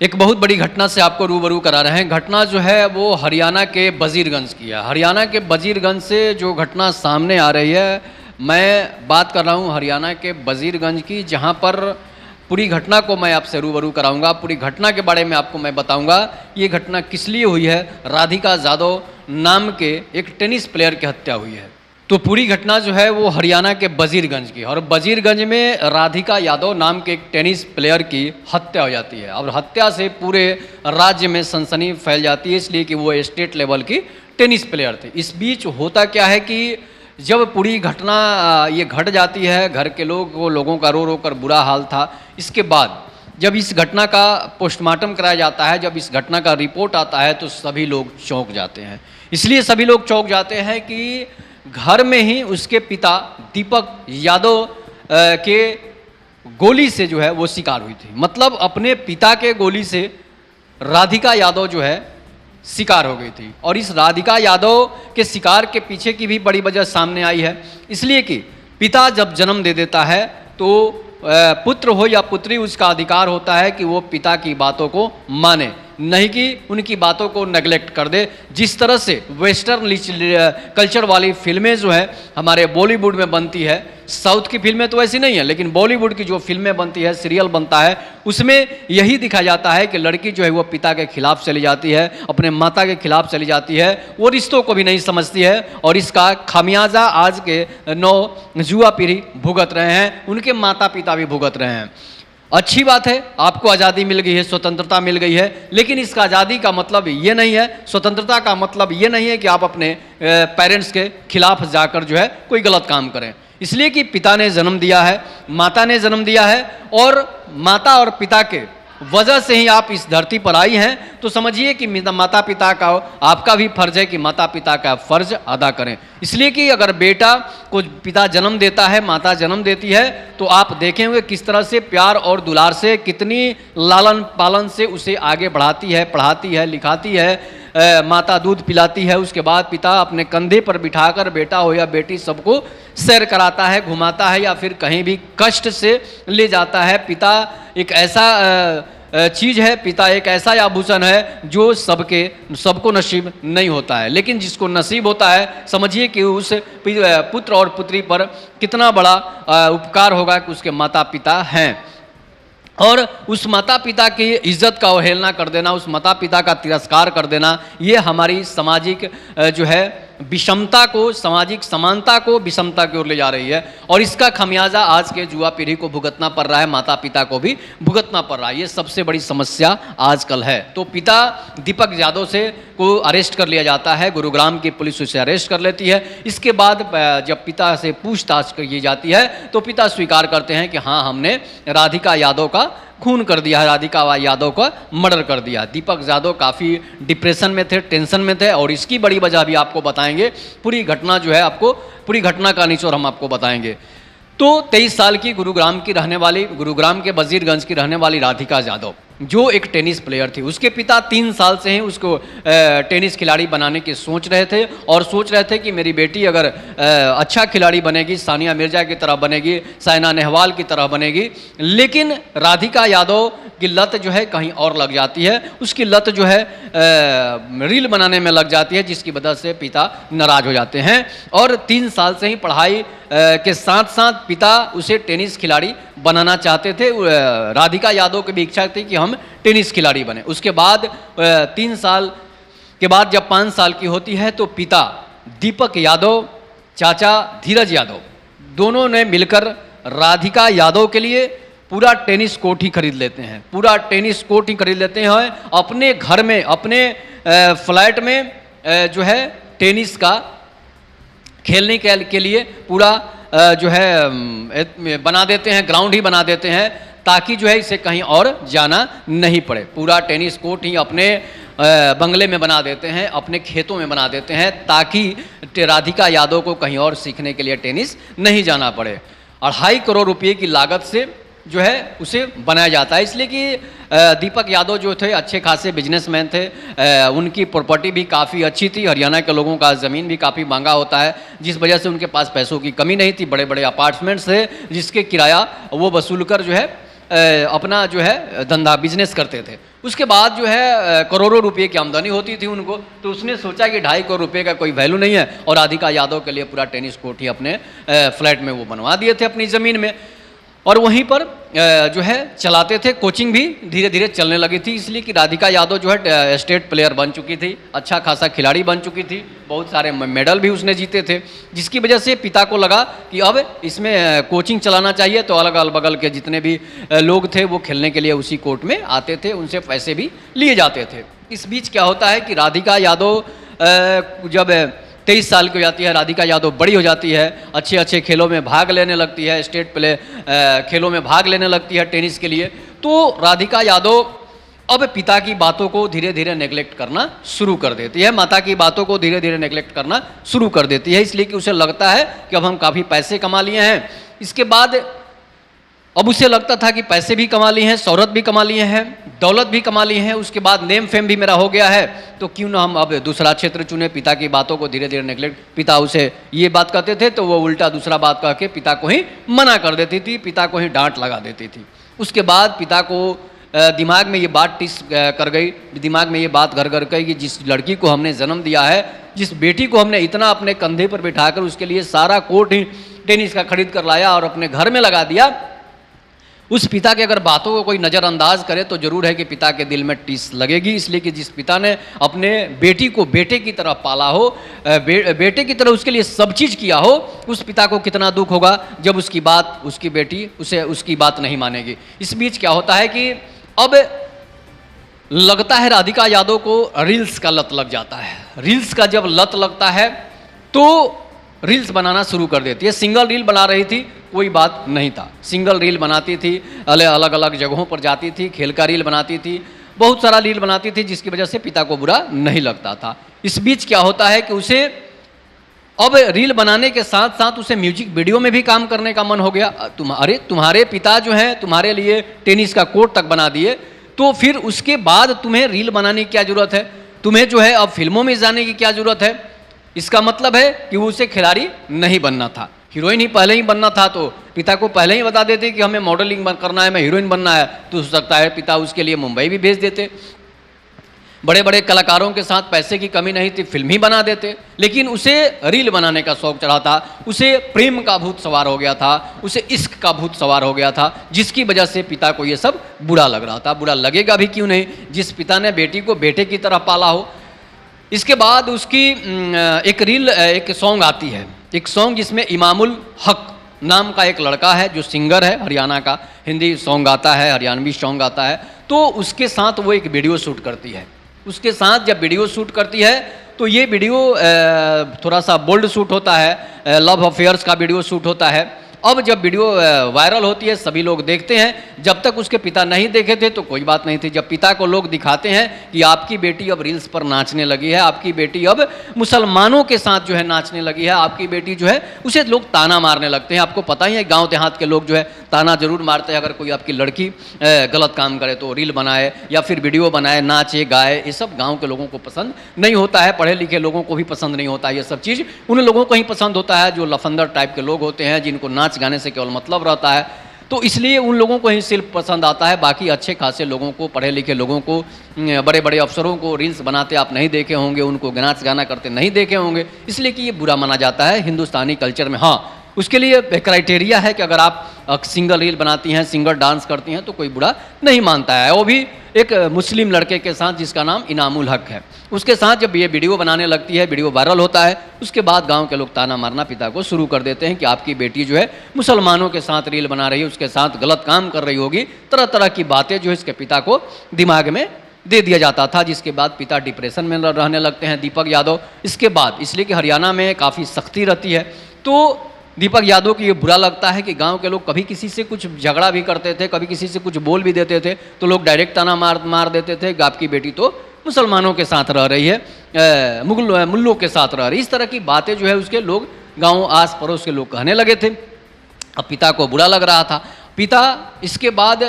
एक बहुत बड़ी घटना से आपको रूबरू करा रहे हैं। घटना जो है वो हरियाणा के वजीरगंज की है। हरियाणा के वजीरगंज से जो घटना सामने आ रही है, मैं बात कर रहा हूँ हरियाणा के वजीरगंज की, जहाँ पर पूरी घटना को मैं आपसे रूबरू कराऊंगा। पूरी घटना के बारे में आपको मैं बताऊंगा। ये घटना किस लिए हुई है। राधिका यादव नाम के एक टेनिस प्लेयर की हत्या हुई है। तो पूरी घटना जो है वो हरियाणा के वजीरगंज की, और वजीरगंज में राधिका यादव नाम के एक टेनिस प्लेयर की हत्या हो जाती है। और हत्या से पूरे राज्य में सनसनी फैल जाती है, इसलिए कि वो स्टेट लेवल की टेनिस प्लेयर थे। इस बीच होता क्या है कि जब पूरी घटना ये घट जाती है, घर के लोगों का रो रो कर बुरा हाल था। इसके बाद जब इस घटना का पोस्टमार्टम कराया जाता है, जब इस घटना का रिपोर्ट आता है, तो सभी लोग चौंक जाते हैं। इसलिए सभी लोग चौंक जाते हैं कि घर में ही उसके पिता दीपक यादव के गोली से जो है वो शिकार हुई थी। मतलब अपने पिता के गोली से राधिका यादव जो है शिकार हो गई थी। और इस राधिका यादव के शिकार के पीछे की भी बड़ी वजह सामने आई है। इसलिए कि पिता जब जन्म दे देता है तो पुत्र हो या पुत्री, उसका अधिकार होता है कि वो पिता की बातों को माने, नहीं कि उनकी बातों को नेगलेक्ट कर दे। जिस तरह से वेस्टर्न कल्चर वाली फिल्में जो है हमारे बॉलीवुड में बनती है, साउथ की फिल्में तो ऐसी नहीं है, लेकिन बॉलीवुड की जो फिल्में बनती है, सीरियल बनता है, उसमें यही दिखाया जाता है कि लड़की जो है वो पिता के खिलाफ चली जाती है, अपने माता के खिलाफ चली जाती है, वो रिश्तों को भी नहीं समझती है। और इसका खामियाजा आज के युवा पीढ़ी भुगत रहे हैं, उनके माता पिता भी भुगत रहे हैं। अच्छी बात है, आपको आज़ादी मिल गई है, स्वतंत्रता मिल गई है, लेकिन इसका आज़ादी का मतलब ये नहीं है, स्वतंत्रता का मतलब ये नहीं है कि आप अपने पेरेंट्स के खिलाफ जाकर जो है कोई गलत काम करें। इसलिए कि पिता ने जन्म दिया है, माता ने जन्म दिया है, और माता और पिता के वजह से ही आप इस धरती पर आई हैं। तो समझिए कि माता पिता का आपका भी फर्ज है कि माता पिता का फर्ज अदा करें। इसलिए कि अगर बेटा को पिता जन्म देता है, माता जन्म देती है, तो आप देखेंगे किस तरह से प्यार और दुलार से, कितनी लालन पालन से उसे आगे बढ़ाती है, पढ़ाती है, लिखाती है। माता दूध पिलाती है, उसके बाद पिता अपने कंधे पर बिठाकर बेटा हो या बेटी सबको सैर कराता है, घुमाता है, या फिर कहीं भी कष्ट से ले जाता है। पिता एक ऐसा चीज़ है, पिता एक ऐसा आभूषण है जो सबको नसीब नहीं होता है, लेकिन जिसको नसीब होता है, समझिए कि उस पुत्र और पुत्री पर कितना बड़ा उपकार होगा कि उसके माता पिता हैं। और उस माता पिता की इज्जत का अवहेलना कर देना, उस माता पिता का तिरस्कार कर देना, ये हमारी सामाजिक जो है विषमता को, सामाजिक समानता को विषमता की ओर ले जा रही है। और इसका खमियाजा आज के युवा पीढ़ी को भुगतना पड़ रहा है, माता पिता को भी भुगतना पड़ रहा है। ये सबसे बड़ी समस्या आजकल है। तो पिता दीपक यादव को अरेस्ट कर लिया जाता है, गुरुग्राम की पुलिस उसे अरेस्ट कर लेती है। इसके बाद जब पिता से पूछताछ की जाती है तो पिता स्वीकार करते हैं कि हाँ, हमने राधिका यादव का खून कर दिया है, राधिका यादव का मर्डर कर दिया। दीपक यादव काफ़ी डिप्रेशन में थे, टेंशन में थे, और इसकी बड़ी वजह भी आपको बताएंगे। पूरी घटना जो है आपको, पूरी घटना का निचोड़ हम आपको बताएंगे। तो 23 साल की गुरुग्राम के वजीरगंज की रहने वाली राधिका यादव, जो एक टेनिस प्लेयर थी, उसके पिता 3 साल से ही उसको टेनिस खिलाड़ी बनाने की सोच रहे थे, और सोच रहे थे कि मेरी बेटी अगर अच्छा खिलाड़ी बनेगी, सानिया मिर्जा की तरह बनेगी, साइना नेहवाल की तरह बनेगी। लेकिन राधिका यादव की लत जो है कहीं और लग जाती है, उसकी लत जो है रील बनाने में लग जाती है, जिसकी वजह से पिता नाराज हो जाते हैं। और 3 साल से ही पढ़ाई के साथ साथ पिता उसे टेनिस खिलाड़ी बनाना चाहते थे। राधिका यादव की भी इच्छा थी कि हम टेनिस खिलाड़ी बने। उसके बाद 3 साल के बाद जब 5 साल की होती है तो पिता दीपक यादव, चाचा धीरज यादव, दोनों ने मिलकर राधिका यादव के लिए पूरा टेनिस कोर्ट ही खरीद लेते हैं। पूरा टेनिस कोर्ट ही खरीद लेते हैं। अपने घर में, अपने फ्लैट में जो है टेनिस का खेलने के लिए पूरा जो है बना देते हैं, ग्राउंड ही बना देते हैं, ताकि जो है इसे कहीं और जाना नहीं पड़े। पूरा टेनिस कोर्ट ही अपने बंगले में बना देते हैं, अपने खेतों में बना देते हैं, ताकि राधिका यादव को कहीं और सीखने के लिए टेनिस नहीं जाना पड़े। 2.5 करोड़ रुपये की लागत से जो है उसे बनाया जाता है। इसलिए कि दीपक यादव जो थे अच्छे खासे बिजनेसमैन थे, उनकी प्रॉपर्टी भी काफ़ी अच्छी थी। हरियाणा के लोगों का ज़मीन भी काफ़ी महंगा होता है, जिस वजह से उनके पास पैसों की कमी नहीं थी। बड़े बड़े अपार्टमेंट्स थे जिसके किराया वो वसूल कर जो है अपना जो है धंधा बिजनेस करते थे। उसके बाद जो है करोड़ों रुपए की आमदनी होती थी उनको, तो उसने सोचा कि 2.5 करोड़ रुपए का कोई वैल्यू नहीं है, और राधिका यादव के लिए पूरा टेनिस कोर्ट ही अपने फ्लैट में वो बनवा दिए थे अपनी ज़मीन में, और वहीं पर जो है चलाते थे। कोचिंग भी धीरे धीरे चलने लगी थी, इसलिए कि राधिका यादव जो है स्टेट प्लेयर बन चुकी थी, अच्छा खासा खिलाड़ी बन चुकी थी, बहुत सारे मेडल भी उसने जीते थे, जिसकी वजह से पिता को लगा कि अब इसमें कोचिंग चलाना चाहिए। तो अलग अलग बगल के जितने भी लोग थे वो खेलने के लिए उसी कोर्ट में आते थे, उनसे पैसे भी लिए जाते थे। इस बीच क्या होता है कि राधिका यादव जब 23 साल की हो जाती है, राधिका यादव बड़ी हो जाती है, अच्छे अच्छे खेलों में भाग लेने लगती है, स्टेट प्ले खेलों में भाग लेने लगती है टेनिस के लिए। तो राधिका यादव अब पिता की बातों को धीरे धीरे नेग्लेक्ट करना शुरू कर देती है, माता की बातों को धीरे धीरे नेग्लेक्ट करना शुरू कर देती है, इसलिए कि उसे लगता है कि अब हम काफ़ी पैसे कमा लिए हैं। इसके बाद अब उसे लगता था कि पैसे भी कमा लिए हैं, शोहरत भी कमा लिए हैं, दौलत भी कमा ली है, उसके बाद नेम फेम भी मेरा हो गया है, तो क्यों ना हम अब दूसरा क्षेत्र चुने। पिता की बातों को धीरे धीरे नेग्लेक्ट, पिता उसे ये बात कहते थे तो वो उल्टा दूसरा बात कह के पिता को ही मना कर देती थी, पिता को ही डांट लगा देती थी। उसके बाद पिता को दिमाग में ये बात टिस कर गई, दिमाग में ये बात घर घर गई कि जिस लड़की को हमने जन्म दिया है, जिस बेटी को हमने इतना अपने कंधे पर बिठाकर उसके लिए सारा कोर्ट ही टेनिस का खरीद कर लाया और अपने घर में लगा दिया, उस पिता के अगर बातों को कोई नज़रअंदाज करे तो जरूर है कि पिता के दिल में टीस लगेगी। इसलिए कि जिस पिता ने अपने बेटी को बेटे की तरह पाला हो, बेटे की तरह उसके लिए सब चीज़ किया हो, उस पिता को कितना दुख होगा जब उसकी बात उसकी बेटी उसकी बात नहीं मानेगी। इस बीच क्या होता है कि अब लगता है राधिका यादव को रील्स का लत लग जाता है। रील्स का जब लत लगता है तो रील्स बनाना शुरू कर देती है। सिंगल रील बना रही थी, कोई बात नहीं था, सिंगल रील बनाती थी, अलग अलग जगहों पर जाती थी, खेल का रील बनाती थी, बहुत सारा रील बनाती थी, जिसकी वजह से पिता को बुरा नहीं लगता था। इस बीच क्या होता है कि उसे अब रील बनाने के साथ साथ उसे म्यूजिक वीडियो में भी काम करने का मन हो गया। तुम्हारे पिता जो हैं तुम्हारे लिए टेनिस का कोर्ट तक बना दिए, तो फिर उसके बाद तुम्हें रील बनाने की क्या जरूरत है, तुम्हें जो है अब फिल्मों में जाने की क्या जरूरत है। इसका मतलब है कि उसे खिलाड़ी नहीं बनना था, हीरोइन ही पहले ही बनना था। तो पिता को पहले ही बता देते कि हमें मॉडलिंग करना है, हमें हीरोइन बनना है, तो हो सकता है पिता उसके लिए मुंबई भी भेज देते, बड़े बड़े कलाकारों के साथ पैसे की कमी नहीं थी, फिल्म ही बना देते। लेकिन उसे रील बनाने का शौक चढ़ा था, उसे प्रेम का भूत सवार हो गया था, उसे इश्क का भूत सवार हो गया था, जिसकी वजह से पिता को ये सब बुरा लग रहा था। बुरा लगेगा भी क्यों नहीं, जिस पिता ने बेटी को बेटे की तरह पाला हो। इसके बाद उसकी एक सॉन्ग आती है, एक सॉन्ग जिसमें इमामुल हक नाम का एक लड़का है जो सिंगर है, हरियाणा का, हिंदी सॉन्ग गाता है, हरियाणवी सॉन्ग गाता है। तो उसके साथ वो एक वीडियो शूट करती है। उसके साथ जब वीडियो शूट करती है तो ये वीडियो थोड़ा सा बोल्ड शूट होता है, लव अफेयर्स का वीडियो शूट होता है। अब जब वीडियो वायरल होती है, सभी लोग देखते हैं। जब तक उसके पिता नहीं देखे थे तो कोई बात नहीं थी। जब पिता को लोग दिखाते हैं कि आपकी बेटी अब रील्स पर नाचने लगी है, आपकी बेटी अब मुसलमानों के साथ जो है नाचने लगी है, आपकी बेटी जो है, उसे लोग ताना मारने लगते हैं। आपको पता ही है गांव देहात के लोग जो है ताना जरूर मारते हैं। अगर कोई आपकी लड़की गलत काम करे तो रील बनाए या फिर वीडियो बनाए, नाचे गाए, ये सब गाँव के लोगों को पसंद नहीं होता है। पढ़े लिखे लोगों को भी पसंद नहीं होता है ये सब चीज़। उन लोगों को ही पसंद होता है जो लफंदर टाइप के लोग होते हैं, जिनको नाच गाने से केवल मतलब रहता है। तो इसलिए उन लोगों को ही सिर्फ पसंद आता है। बाकी अच्छे खासे लोगों को, पढ़े लिखे लोगों को, बड़े बड़े अफसरों को रील्स बनाते आप नहीं देखे होंगे, उनको नाच गाना करते नहीं देखे होंगे, इसलिए कि ये बुरा माना जाता है हिंदुस्तानी कल्चर में। हाँ, उसके लिए क्राइटेरिया है कि अगर आप सिंगल रील बनाती हैं, सिंगल डांस करती हैं तो कोई बुरा नहीं मानता है। वो भी एक मुस्लिम लड़के के साथ जिसका नाम इनामुल हक है, उसके साथ जब ये वीडियो बनाने लगती है, वीडियो वायरल होता है, उसके बाद गांव के लोग ताना मारना पिता को शुरू कर देते हैं कि आपकी बेटी जो है मुसलमानों के साथ रील बना रही है, उसके साथ गलत काम कर रही होगी। तरह तरह की बातें जो है इसके पिता को दिमाग में दे दिया जाता था, जिसके बाद पिता डिप्रेशन में रहने लगते हैं, दीपक यादव। इसके बाद इसलिए कि हरियाणा में काफ़ी सख्ती रहती है, तो दीपक यादव को ये बुरा लगता है कि गांव के लोग कभी किसी से कुछ झगड़ा भी करते थे, कभी किसी से कुछ बोल भी देते थे तो लोग डायरेक्ट ताना मार देते थे कि आपकी बेटी तो मुसलमानों के साथ रह रही है, मुल्लों के साथ रह रही। इस तरह की बातें जो है उसके लोग गांव आस पड़ोस के लोग कहने लगे थे। अब पिता को बुरा लग रहा था। इसके बाद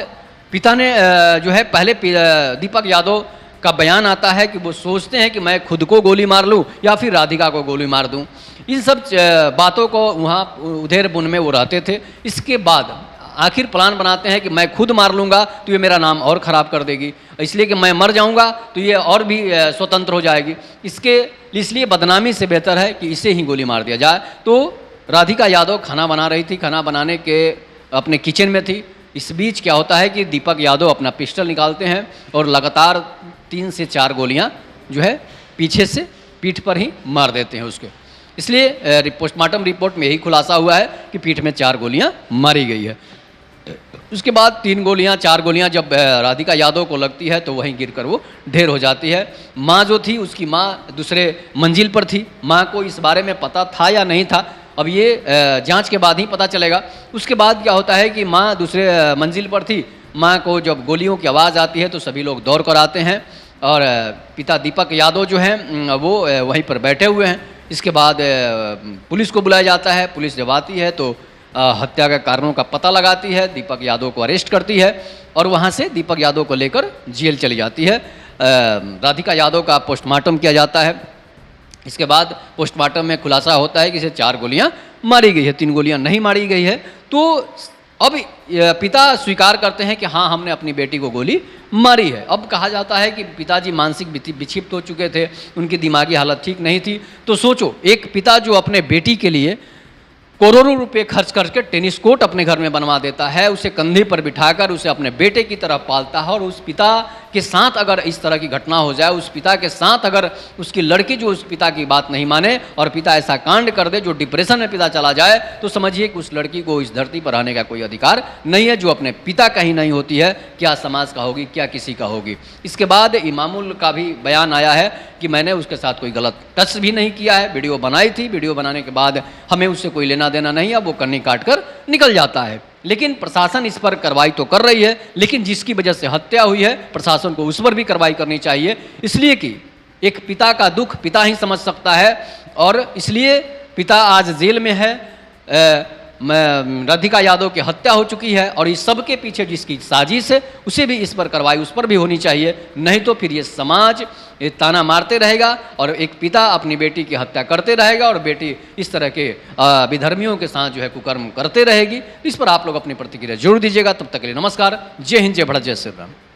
पिता ने जो है पहले दीपक यादव का बयान आता है कि वो सोचते हैं कि मैं खुद को गोली मार लूं या फिर राधिका को गोली मार दूं। इन सब बातों को वहाँ उधेर बुन में वो रहते थे। इसके बाद आखिर प्लान बनाते हैं कि मैं खुद मार लूँगा तो ये मेरा नाम और ख़राब कर देगी, इसलिए कि मैं मर जाऊँगा तो ये और भी स्वतंत्र हो जाएगी। इसलिए बदनामी से बेहतर है कि इसे ही गोली मार दिया जाए। तो राधिका यादव खाना बना रही थी, खाना बनाने के अपने किचन में थी। इस बीच क्या होता है कि दीपक यादव अपना पिस्टल निकालते हैं और लगातार 3 से 4 गोलियां जो है पीछे से पीठ पर ही मार देते हैं उसके। इसलिए पोस्टमार्टम रिपोर्ट में यही खुलासा हुआ है कि पीठ में 4 गोलियां मारी गई है। उसके बाद 3 गोलियां 4 गोलियां जब राधिका यादव को लगती है तो वहीं गिरकर वो ढेर हो जाती है। माँ जो थी, उसकी माँ दूसरे मंजिल पर थी। माँ को इस बारे में पता था या नहीं था, अब ये जांच के बाद ही पता चलेगा। उसके बाद क्या होता है कि माँ दूसरे मंजिल पर थी। माँ को जब गोलियों की आवाज़ आती है तो सभी लोग दौड़ कर आते हैं और पिता दीपक यादव जो हैं वो वहीं पर बैठे हुए हैं। इसके बाद पुलिस को बुलाया जाता है। पुलिस जब आती है तो हत्या के कारणों का पता लगाती है, दीपक यादव को अरेस्ट करती है और वहाँ से दीपक यादव को लेकर जेल चली जाती है। राधिका यादव का पोस्टमार्टम किया जाता है। इसके बाद पोस्टमार्टम में खुलासा होता है कि इसे 4 गोलियां मारी गई है, 3 गोलियां नहीं मारी गई है। तो अब पिता स्वीकार करते हैं कि हाँ, हमने अपनी बेटी को गोली मारी है। अब कहा जाता है कि पिताजी मानसिक विक्षिप्त हो चुके थे, उनकी दिमागी हालत ठीक नहीं थी। तो सोचो, एक पिता जो अपने बेटी के लिए करोड़ों रुपए खर्च करके टेनिस कोर्ट अपने घर में बनवा देता है, उसे कंधे पर बिठाकर उसे अपने बेटे की तरह पालता है, और उस पिता के साथ अगर इस तरह की घटना हो जाए, उस पिता के साथ अगर उसकी लड़की जो उस पिता की बात नहीं माने और पिता ऐसा कांड कर दे जो डिप्रेशन में पिता चला जाए, तो समझिए कि उस लड़की को इस धरती पर रहने का कोई अधिकार नहीं है। जो अपने पिता का ही नहीं होती है, क्या समाज का होगी, क्या किसी का होगी। इसके बाद इमामुल का भी बयान आया है कि मैंने उसके साथ कोई गलत टच भी नहीं किया है, वीडियो बनाई थी, वीडियो बनाने के बाद हमें उससे कोई लेना देना नहीं है, वो कन्नी काट कर निकल जाता है। लेकिन प्रशासन इस पर कार्रवाई तो कर रही है, लेकिन जिसकी वजह से हत्या हुई है, प्रशासन को उस पर भी कार्रवाई करनी चाहिए। इसलिए कि एक पिता का दुख पिता ही समझ सकता है, और इसलिए पिता आज जेल में है। राधिका यादव की हत्या हो चुकी है, और इस सब के पीछे जिसकी साजिश है उसे भी इस पर कार्रवाई उस पर भी होनी चाहिए। नहीं तो फिर ये समाज ये ताना मारते रहेगा और एक पिता अपनी बेटी की हत्या करते रहेगा और बेटी इस तरह के विधर्मियों के साथ जो है कुकर्म करते रहेगी। इस पर आप लोग अपनी प्रतिक्रिया जरूर दीजिएगा। तब तक के लिए नमस्कार। जय हिंद, जय भारत, जय श्री राम।